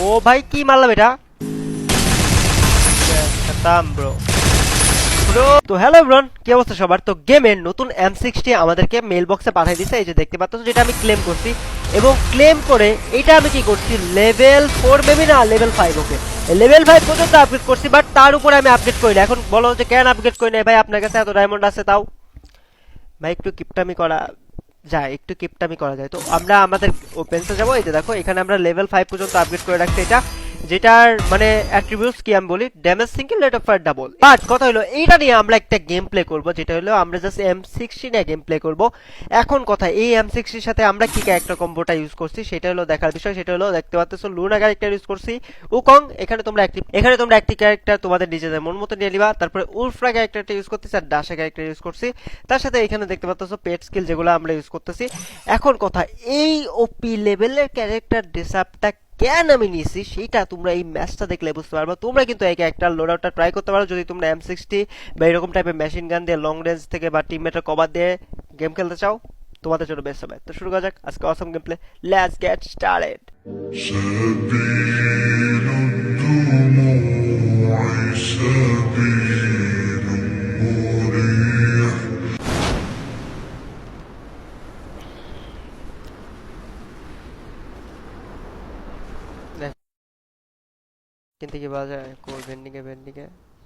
ও ভাই কি মারলাম এটা, খতম ব্রো। তো হ্যালো এভরিওয়ান, কি অবস্থা সবার? তো গেমের নতুন M60 আমাদেরকে মেল বক্সে পাঠিয়ে দিয়েছে, এই যে দেখতে পাচ্ছ, যেটা আমি ক্লেম করছি। এবং ক্লেম করে এটা আমি কি করছি, লেভেল 4 মেবি না লেভেল 5, ওকে লেভেল 5 পর্যন্ত আপগ্রেড করছি। বাট তার উপরে আমি আপগ্রেড করি না। এখন বলো যে কেন আপগ্রেড করি না ভাই, আপনার কাছে এত ডায়মন্ড আছে তাও? ভাই একটু কিপটামি করা যায়, একটু কিপটামি করা যায়। তো আমরা আমাদের ওপেন্সে যাবো। এই যে দেখো, এখানে আমরা লেভেল 5 পর্যন্ত আপগ্রেড করে রাখছি এটা, যেটার মানে অ্যাট্রিবিউটস কি আমি বলি, damage single, rate of fire double. But কথা হলো এইটা নিয়ে আমরা একটা গেম প্লে করব, যেটা হলো আমরা জাস্ট M60 নিয়ে গেম প্লে করব। এখন কথা, এই M60 এর সাথে আমরা কি ক্যারেক্টার কম্বোটা ইউজ করছি সেটা হলো দেখার বিষয়। সেটা হলো দেখতে পাচ্ছো লুনা ক্যারেক্টার ইউজ করছি, উকং। এখানে তোমরা একটি ক্যারেক্টার তোমাদের নিজেদের মন মতো নিয়ে নিবা। তারপরে উলফ্রা ক্যারেক্টারটা ইউজ করতেছি, আর ডাসা ক্যারেক্টার ইউজ করছি। তার সাথে এখানে দেখতে পাচ্ছ পেট স্কিল, যেগুলো আমরা ইউজ করতেছি। এখন কথা, এই ওপি লেভেলের ক্যারেক্টার ড্রেসআপটা কেন আমি নিয়েছি সেটা তোমরা এই ম্যাচটা দেখলে বুঝতে পারবে। তোমরা কিন্তু এই ক্যারেক্টার লোড আউটটা ট্রাই করতে পারো যদি তোমরা M60 বা এরকম টাইপের মেশিন গান দিয়ে লং রেঞ্জ থেকে বা টিমমেটের কভার দিয়ে গেম খেলতে চাও, তোমাদের জন্য বেস্ট হবে। তো শুরু করা যাক আজকে awesome game play. Let's get started. سبيل الدموع سبيل مريح কিন্তু কি পাওয়া যায় কোর ভেন্ডিং এ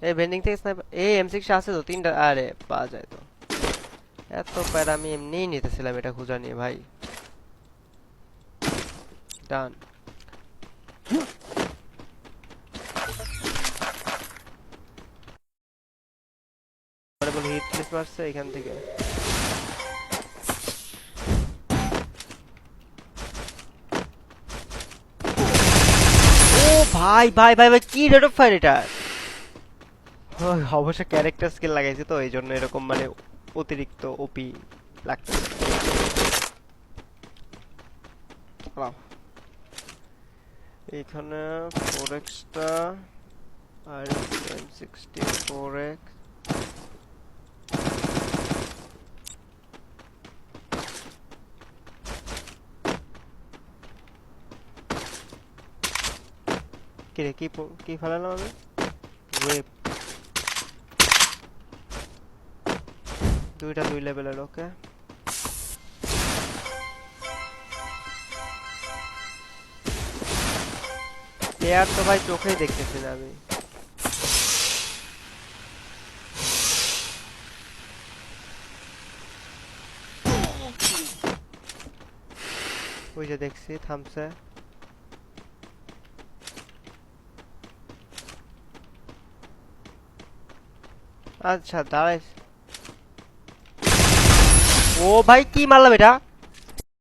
এই ভেন্ডিং থেকে স্নাইপার, এই M60 আছে তো তিনটা, আরে পাওয়া যায় তো। এত প্যারা আমি এমনিই নিতেছিলাম এটা খুঁজা নিয়ে ভাই। ডান। হিট মিস মারছে এখান থেকে। ও ভাই ভাই ভাই ভাই, কি রেট অফ ফায়ার এটা! অবশ্য ক্যারেক্টার স্কিল লাগাইছি তো এই জন্য এরকম মানে অতিরিক্ত ওপি লাগছে। Wow. এখানে 4x আর M60 4x। কিরে কি ফেলালাম আমি? ওয়েব দুইটা 2 লেভেলের, ওকে। প্লেয়ার তো ভাই চোখেই দেখতেছি না আমি। ওই যে দেখছি থামছে। আচ্ছা দাঁড়াই। ও ভাই কি মারলাম এটা!